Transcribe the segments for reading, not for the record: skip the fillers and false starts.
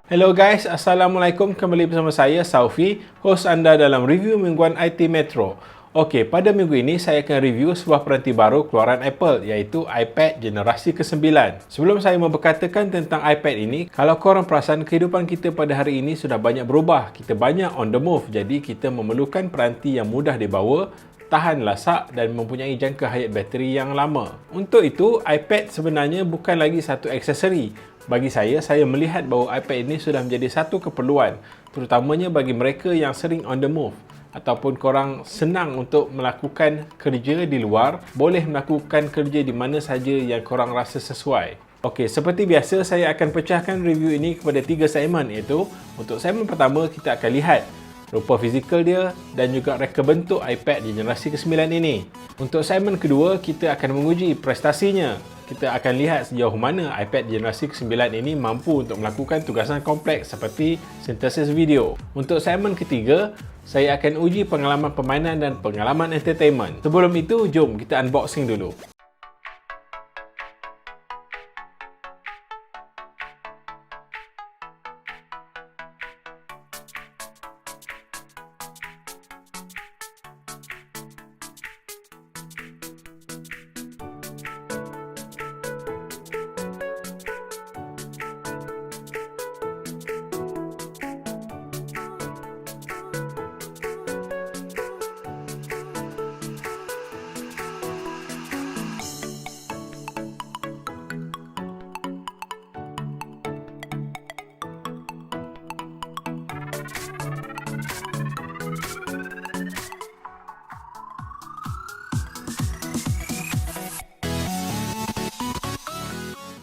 Hello guys, Assalamualaikum. Kembali bersama saya, Saufi, host anda dalam review mingguan IT Metro. Okey, pada minggu ini saya akan review sebuah peranti baru keluaran Apple, iaitu iPad generasi ke-9. Sebelum saya memberkatakan tentang iPad ini, kalau korang perasan kehidupan kita pada hari ini sudah banyak berubah. Kita banyak on the move, jadi kita memerlukan peranti yang mudah dibawa, tahan lasak dan mempunyai jangka hayat bateri yang lama. Untuk itu, iPad sebenarnya bukan lagi satu aksesori. Bagi saya melihat bahawa iPad ini sudah menjadi satu keperluan, terutamanya bagi mereka yang sering on the move ataupun korang senang untuk melakukan kerja di luar, boleh melakukan kerja di mana saja yang korang rasa sesuai. Okey, seperti biasa saya akan pecahkan review ini kepada 3 segmen, iaitu untuk segmen pertama kita akan lihat rupa fizikal dia dan juga reka bentuk iPad di generasi ke-9 ini. Untuk segmen kedua, kita akan menguji prestasinya. Kita akan lihat sejauh mana iPad generasi ke-9 ini mampu untuk melakukan tugasan kompleks seperti sintesis video. Untuk segmen ketiga, saya akan uji pengalaman permainan dan pengalaman entertainment. Sebelum itu, jom kita unboxing dulu.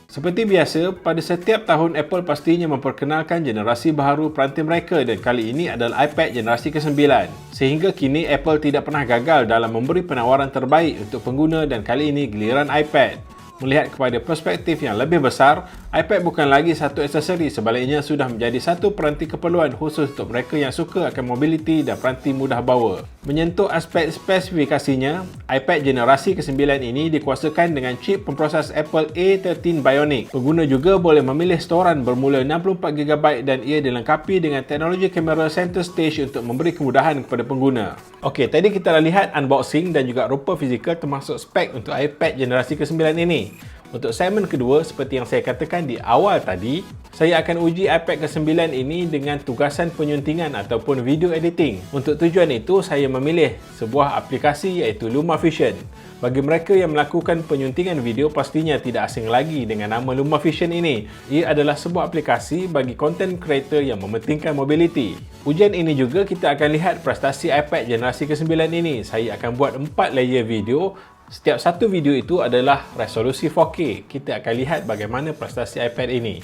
Seperti biasa, pada setiap tahun Apple pastinya memperkenalkan generasi baharu peranti mereka dan kali ini adalah iPad generasi ke-9. Sehingga kini Apple tidak pernah gagal dalam memberi penawaran terbaik untuk pengguna dan kali ini giliran iPad. Melihat kepada perspektif yang lebih besar, iPad bukan lagi satu aksesori, sebaliknya sudah menjadi satu peranti keperluan khusus untuk mereka yang suka akan mobiliti dan peranti mudah bawa. Menyentuh aspek spesifikasinya, iPad generasi ke-9 ini dikuasakan dengan chip pemproses Apple A13 Bionic. Pengguna juga boleh memilih storan bermula 64GB dan ia dilengkapi dengan teknologi kamera center stage untuk memberi kemudahan kepada pengguna. Okey, tadi kita dah lihat unboxing dan juga rupa fizikal termasuk spek untuk iPad generasi ke-9 ini. Untuk segmen kedua, seperti yang saya katakan di awal tadi, saya akan uji iPad ke-9 ini dengan tugasan penyuntingan ataupun video editing. Untuk tujuan itu, saya memilih sebuah aplikasi iaitu LumaFusion. Bagi mereka yang melakukan penyuntingan video, pastinya tidak asing lagi dengan nama LumaFusion ini. Ia adalah sebuah aplikasi bagi content creator yang mementingkan mobility. Ujian ini juga kita akan lihat prestasi iPad generasi ke-9 ini. Saya akan buat 4 layer video. Setiap satu video itu adalah resolusi 4K. Kita akan lihat bagaimana prestasi iPad ini.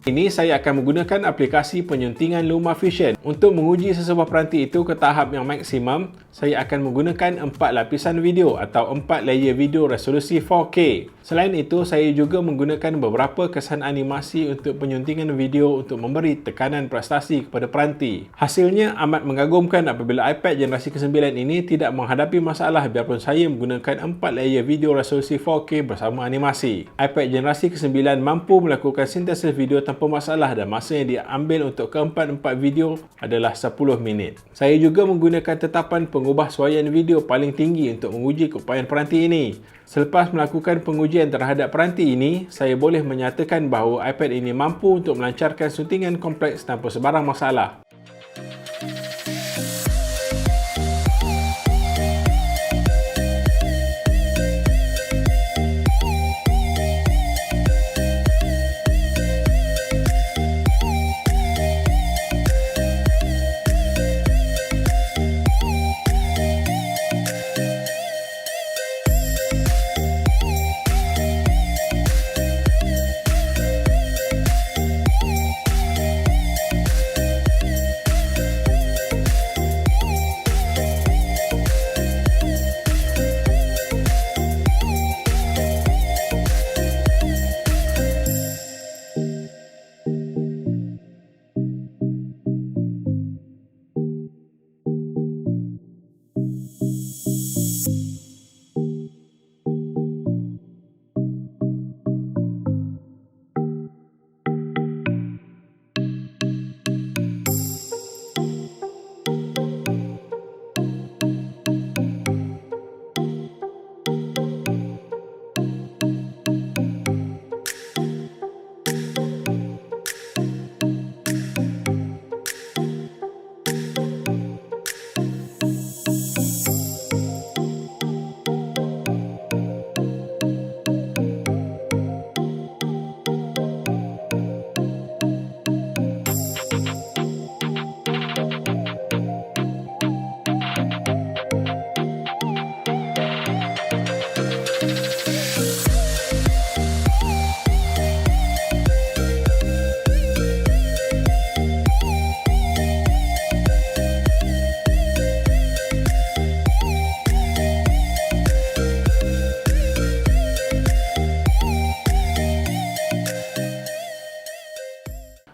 Ini saya akan menggunakan aplikasi penyuntingan LumaFusion. Untuk menguji sesebuah peranti itu ke tahap yang maksimum, saya akan menggunakan 4 lapisan video atau 4 layer video resolusi 4K. Selain itu, saya juga menggunakan beberapa kesan animasi untuk penyuntingan video untuk memberi tekanan prestasi kepada peranti. Hasilnya amat mengagumkan apabila iPad generasi ke-9 ini tidak menghadapi masalah biarpun saya menggunakan 4 layer video resolusi 4K bersama animasi. iPad generasi ke-9 mampu melakukan sintesis video tanpa masalah dan masa yang diambil untuk keempat-empat video adalah 10 minit. Saya juga menggunakan tetapan pengubah suaian video paling tinggi untuk menguji keupayaan peranti ini. Selepas melakukan pengujian terhadap peranti ini, saya boleh menyatakan bahawa iPad ini mampu untuk melancarkan suntingan kompleks tanpa sebarang masalah.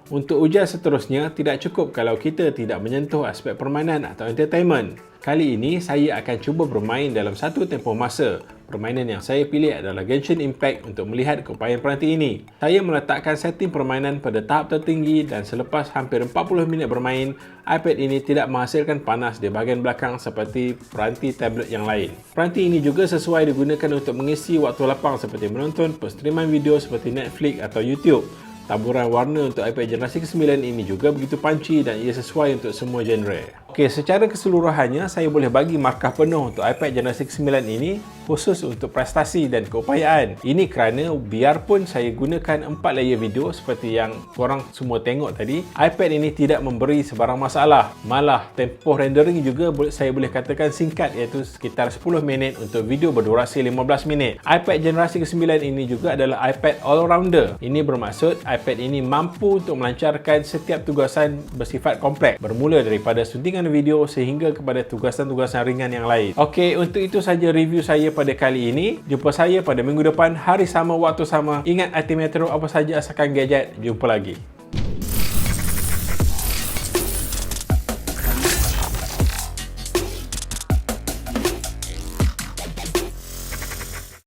Untuk ujian seterusnya, tidak cukup kalau kita tidak menyentuh aspek permainan atau entertainment. Kali ini, saya akan cuba bermain dalam satu tempoh masa. Permainan yang saya pilih adalah Genshin Impact untuk melihat keupayaan peranti ini. Saya meletakkan setting permainan pada tahap tertinggi dan selepas hampir 40 minit bermain, iPad ini tidak menghasilkan panas di bahagian belakang seperti peranti tablet yang lain. Peranti ini juga sesuai digunakan untuk mengisi waktu lapang seperti menonton penstreaman video seperti Netflix atau YouTube. Taburan warna untuk iPad generasi ke-9 ini juga begitu punchy dan ia sesuai untuk semua genre. Okey, secara keseluruhannya saya boleh bagi markah penuh untuk iPad generasi ke-9 ini khusus untuk prestasi dan keupayaan. Ini kerana biarpun saya gunakan 4 layer video seperti yang korang semua tengok tadi, iPad ini tidak memberi sebarang masalah. Malah tempoh rendering juga saya boleh katakan singkat, iaitu sekitar 10 minit untuk video berdurasi 15 minit. iPad generasi ke-9 ini juga adalah iPad all-rounder. Ini bermaksud iPad ini mampu untuk melancarkan setiap tugasan bersifat kompleks, bermula daripada suntingan video sehingga kepada tugasan-tugasan ringan yang lain. Okey, untuk itu saja review saya pada kali ini. Jumpa saya pada minggu depan, hari sama, waktu sama. Ingat, Ultimetro apa saja asalkan gadget. Jumpa lagi.